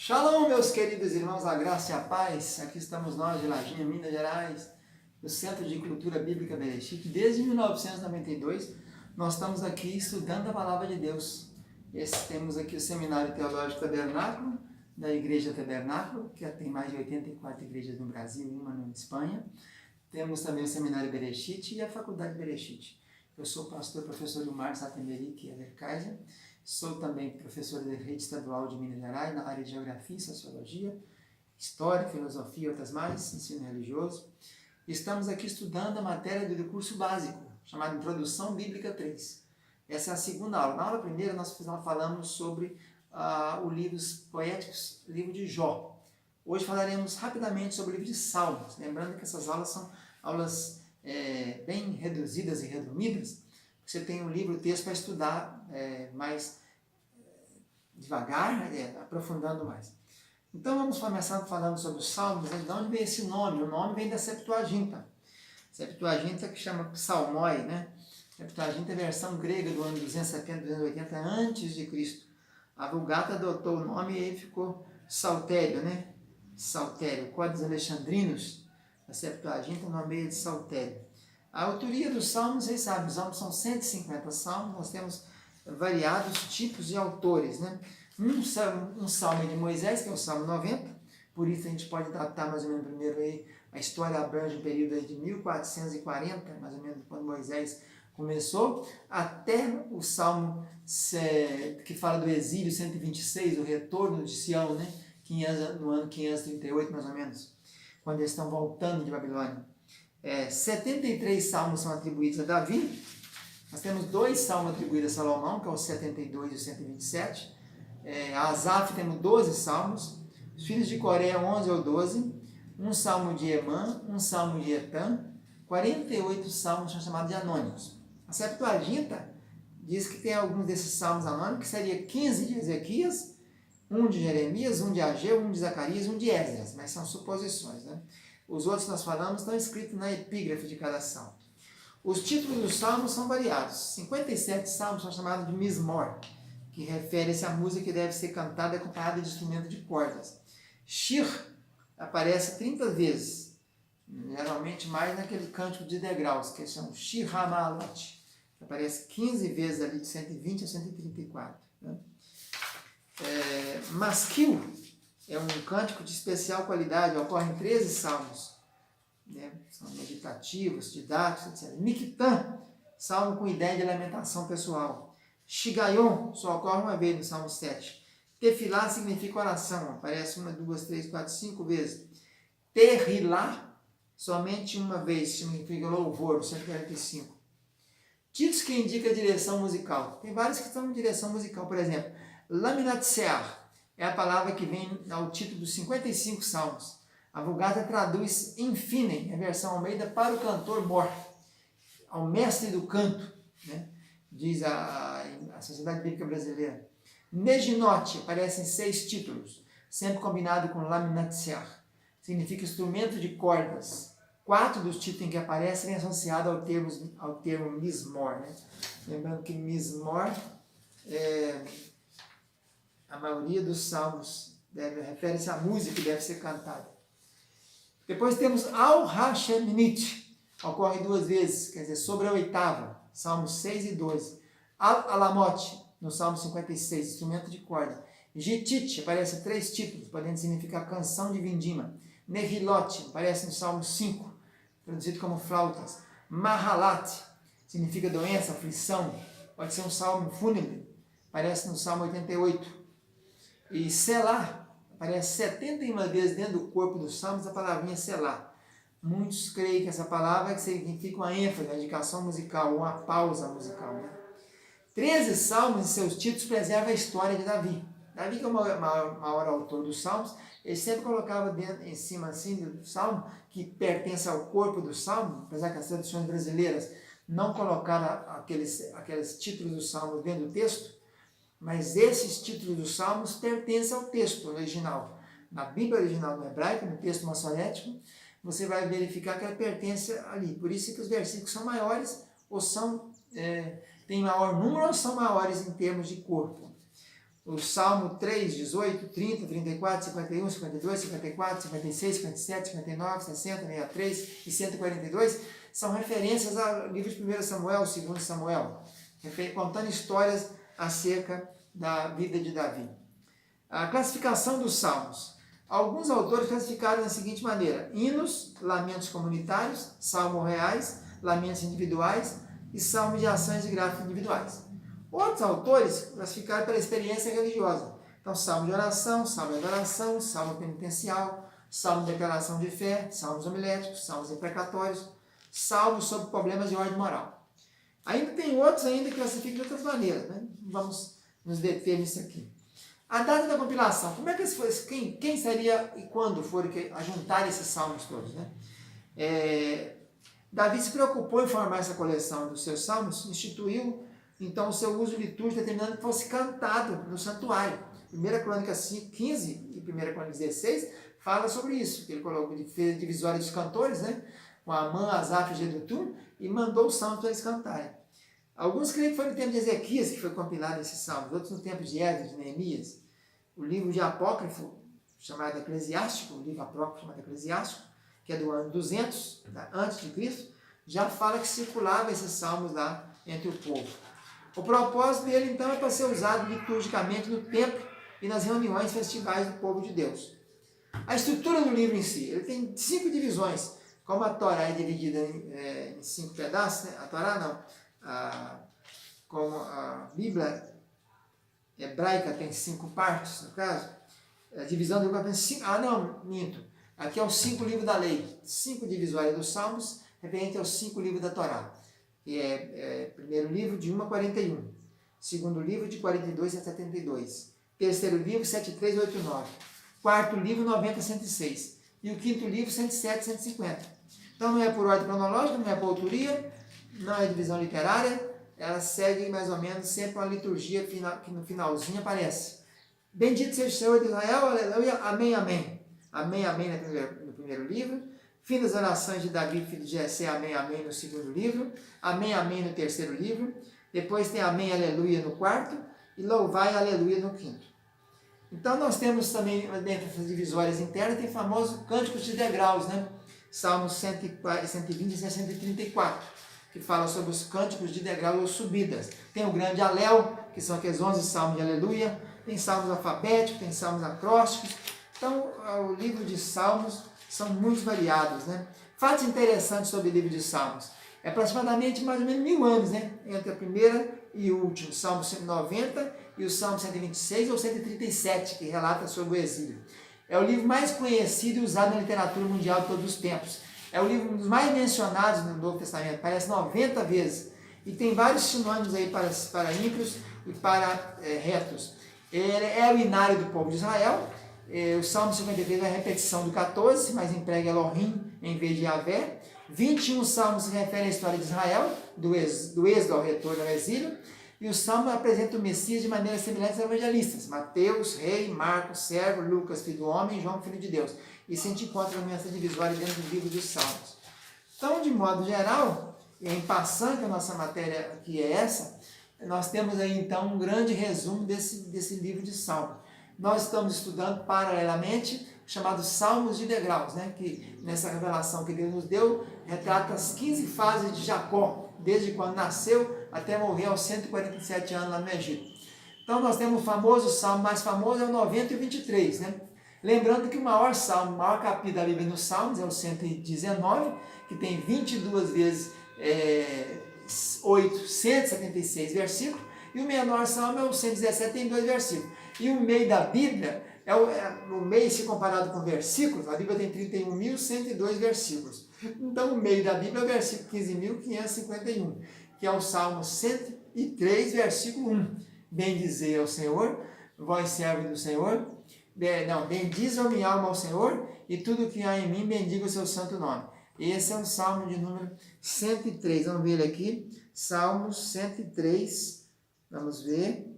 Shalom, meus queridos irmãos, a graça e a paz. Aqui estamos nós de Lajinha, Minas Gerais, do Centro de Cultura Bíblica Bereshit. Desde 1992, nós estamos aqui estudando a Palavra de Deus. Temos aqui o Seminário Teológico Tabernáculo, da Igreja Tabernáculo, que tem mais de 84 igrejas no Brasil e uma na Espanha. Temos também o Seminário Bereshit e a Faculdade Bereshit. Eu sou o pastor professor Ilmar Satemeric Everkaiser. Sou também professor da Rede Estadual de Minas Gerais, na área de Geografia, Sociologia, História, Filosofia e outras mais, ensino religioso. Estamos aqui estudando a matéria do curso básico, chamada Introdução Bíblica 3. Essa é a segunda aula. Na aula primeira, nós falamos sobre os livros poéticos, livro de Jó. Hoje falaremos rapidamente sobre o livro de Salmos. Lembrando que essas aulas são aulas bem reduzidas e resumidas. Você tem um livro, o texto para estudar mais devagar, aprofundando mais. Então vamos começar falando sobre os Salmos. De onde vem esse nome? O nome vem da Septuaginta. Septuaginta que chama Psalmoi, né? Septuaginta é a versão grega do ano 270, 280 a.C. A Vulgata adotou o nome e aí ficou Saltério, né? Saltério, Códices Alexandrinos, a Septuaginta, o nome é de Saltério. A autoria dos Salmos, vocês sabem, os Salmos são 150 Salmos, nós temos variados tipos de autores, né? Um salmo é de Moisés, que é o Salmo 90, por isso a gente pode datar mais ou menos primeiro aí, a história abrange um período aí de 1440, mais ou menos quando Moisés começou, até o Salmo que fala do exílio, 126, o retorno de Sião, né? No ano 538, mais ou menos, quando eles estão voltando de Babilônia. 73 salmos são atribuídos a Davi. Nós temos 2 salmos atribuídos a Salomão, que é o 72 e o 127. A Asaf temos 12 salmos. Os filhos de Coré, 11 ou 12. Um salmo de Emã, um salmo de Etan. 48 salmos são chamados de anônimos. A Septuaginta diz que tem alguns desses salmos anônimos, que seria 15 de Ezequias, um de Jeremias, um de Ageu, um de Zacarias, um de Esdras, mas são suposições, né? Os outros que nós falamos estão escritos na epígrafe de cada salmo. Os títulos dos salmos são variados. 57 salmos são chamados de Mismor, que refere-se à música que deve ser cantada acompanhada de instrumento de cordas. Shir aparece 30 vezes, geralmente mais naquele cântico de degraus, que são Shir Hamalot, que aparece 15 vezes ali, de 120 a 134. Né? Maskil é um cântico de especial qualidade, ocorre em 13 salmos, né? São meditativos, didáticos, etc. Miktan, salmo com ideia de lamentação pessoal. Shigayon, só ocorre uma vez no Salmo 7. Tefilá significa oração, aparece 1, 2, 3, 4, 5 vezes. Tehilá, somente uma vez, significa louvor, 145. Títulos que indicam a direção musical. Tem vários que estão em direção musical, por exemplo, Laminatsear é a palavra que vem ao título dos 55 salmos. A Vulgata traduz infinem, a versão Almeida, para o cantor mor, ao mestre do canto, né? Diz a Sociedade Bíblica Brasileira. Neginote, aparecem 6 títulos, sempre combinado com Laminatsear. Significa instrumento de cordas. 4 dos títulos em que aparecem vêm associados ao termo Mismor. Né? Lembrando que Mismor a maioria dos salmos refere-se à música que deve ser cantada. Depois temos Al-Hasheminit, ocorre 2 vezes, quer dizer, sobre a oitava, Salmos 6 e 12. Al-Alamote, no Salmo 56, instrumento de corda. Gitit, aparece 3 títulos, podendo significar canção de vindima. Nehilote, aparece no Salmo 5, traduzido como flautas. Mahalat, significa doença, aflição, pode ser um salmo fúnebre, aparece no Salmo 88. E Selá, aparece 71 vezes dentro do corpo dos salmos a palavrinha Selá. Muitos creem que essa palavra significa uma ênfase, uma indicação musical, uma pausa musical. Né? 13 salmos e seus títulos preservam a história de Davi. Davi, que é o maior autor dos salmos, ele sempre colocava em cima assim, do salmo, que pertence ao corpo do salmo, apesar que as traduções brasileiras não colocaram aqueles títulos dos salmos dentro do texto, mas esses títulos dos salmos pertencem ao texto original. Na Bíblia original do hebraico, no texto maçorético, você vai verificar que ela pertence ali. Por isso que os versículos são maiores, ou têm maior número, ou são maiores em termos de corpo. o Salmo 3, 18, 30, 34, 51, 52, 54, 56, 57, 59, 60, 63 e 142 são referências ao livro de 1 Samuel, 2 Samuel, contando histórias acerca da vida de Davi. A classificação dos salmos. Alguns autores classificaram da seguinte maneira: hinos, lamentos comunitários, salmos reais, lamentos individuais e salmos de ações de graças individuais. Outros autores classificaram pela experiência religiosa. Então, salmo de oração, salmo de adoração, salmo penitencial, salmo de declaração de fé, salmos homiléticos, salmos imprecatórios, salmos sobre problemas de ordem moral. Ainda tem outros ainda que classificam de outras maneiras, né? Vamos nos deter nisso aqui. A data da compilação, como é que isso foi? Quem seria e quando foram a juntar esses salmos todos, né? Davi se preocupou em formar essa coleção dos seus salmos, instituiu então o seu uso litúrgico, determinando que fosse cantado no santuário. 1 Crônica 15 e 1 Crônica 16 fala sobre isso, que ele fez divisória dos cantores, né? Com Amã, Asaf e Jedutum, e mandou os salmos para eles cantarem. Alguns creem que foi no tempo de Ezequias que foi compilado esses salmos, outros no tempo de Esdras, de Neemias. O livro de Apócrifo, chamado Eclesiástico, o livro apócrifo chamado Eclesiástico, que é do ano 200 antes de Cristo, já fala que circulava esses salmos lá entre o povo. O propósito dele, então, é para ser usado liturgicamente no templo e nas reuniões festivais do povo de Deus. A estrutura do livro em si, ele tem 5 divisões. Como a Torá é dividida em 5 pedaços, né? A Torá não, como a Bíblia hebraica tem 5 partes, no caso, a divisão do livro tem 5. Minto. Aqui é os 5 livros da lei, 5 divisórias dos Salmos, referente aos 5 livros da Torá. Que primeiro livro de 1 a 41, segundo livro de 42 a 72, terceiro livro 73 a 89, quarto livro 90 a 106 e o quinto livro 107 a 150. Então não é por ordem cronológica, não é por autoria, não é divisão literária, ela segue mais ou menos sempre uma liturgia que no finalzinho aparece. Bendito seja o Senhor de Israel, aleluia, amém, amém. Amém, amém no primeiro livro. Fim das orações de Davi, filho de Jessé, amém, amém no segundo livro. Amém, amém no terceiro livro. Depois tem amém, aleluia no quarto. E louvai, aleluia no quinto. Então nós temos também, dentro dessas divisórias internas, tem famosos cânticos de degraus, né? Salmos 120 e 134, que falam sobre os cânticos de degraus ou subidas. Tem o grande Alel, que são aqueles 11 salmos de aleluia. Tem salmos alfabéticos, tem salmos acrósticos. Então, o livro de salmos são muito variados, né? Fatos interessantes sobre o livro de Salmos. É aproximadamente mais ou menos 1000 anos, né? Entre a primeira e o último, Salmo 190 e o Salmo 126 ou 137, que relata sobre o exílio. É o livro mais conhecido e usado na literatura mundial de todos os tempos. É o livro dos mais mencionados no Novo Testamento, aparece 90 vezes. E tem vários sinônimos aí para ímpios e para retos. Ele é o inário do povo de Israel. O Salmo 53 é a repetição do 14, mas emprega Elohim em vez de Yahvé. 21 salmos se referem à história de Israel, do êxodo ao retorno ao exílio. E o Salmo apresenta o Messias de maneira semelhante aos evangelistas. Mateus, rei, Marcos, servo, Lucas, filho do homem, João, filho de Deus. E se a gente encontra essa divisória dentro do livro dos Salmos. Então, de modo geral, em passando, que a nossa matéria aqui é essa, nós temos aí então um grande resumo desse livro de Salmos. Nós estamos estudando paralelamente o chamado Salmos de degraus, né? Que nessa revelação que Deus nos deu, retrata as 15 fases de Jacó, desde quando nasceu até morrer aos 147 anos lá no Egito. Então nós temos o famoso salmo mais famoso, é o 90 e o 23, né? Lembrando que o maior salmo, o maior capítulo da Bíblia nos Salmos é o 119, que tem 22 vezes 8, 176 versículos, e o menor salmo é o 117, tem 2 versículos. E o meio da Bíblia, o meio se comparado com versículos, a Bíblia tem 31.102 versículos. Então o meio da Bíblia é o versículo 15.551, que é o Salmo 103, versículo 1. Bendizei ao Senhor, vós servos do Senhor, bendize a minha alma ao Senhor, e tudo que há em mim, bendiga o seu santo nome. Esse é o Salmo de número 103, vamos ver ele aqui, Salmo 103, vamos ver,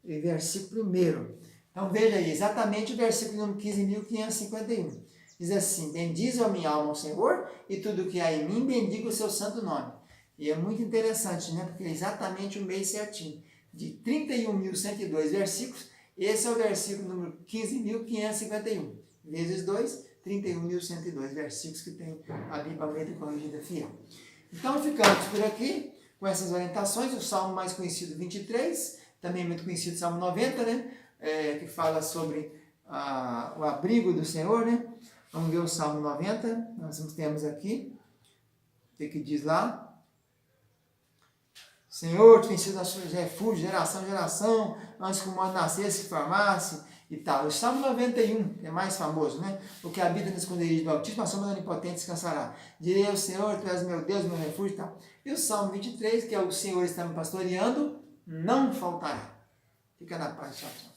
versículo 1. Então veja aí, exatamente o versículo número 15.551. Diz assim: bendize a minha alma ao Senhor, e tudo que há em mim, bendiga o seu santo nome. E é muito interessante, né? Porque é exatamente o meio certinho. de 31.102 versículos, esse é o versículo número 15.551. Vezes 2, 31.102 versículos que tem a Bíblia Almeida Corrigida Fiel. Então ficamos por aqui com essas orientações. O salmo mais conhecido, 23, também muito conhecido, Salmo 90, né? Que fala sobre o abrigo do Senhor, né? Vamos ver o Salmo 90, nós temos aqui, o que diz lá? Senhor, tu tem sido nosso refúgio, geração em geração, antes que o mundo nascesse, se formasse e tal. O Salmo 91 é mais famoso, né? O que habita no esconderijo do Altíssimo, a sombra do Onipotente descansará. Direi ao Senhor, tu és meu Deus, meu refúgio e tal. E o Salmo 23, que é o Senhor está me pastoreando, não faltará. Fica na paz, tchau, tchau.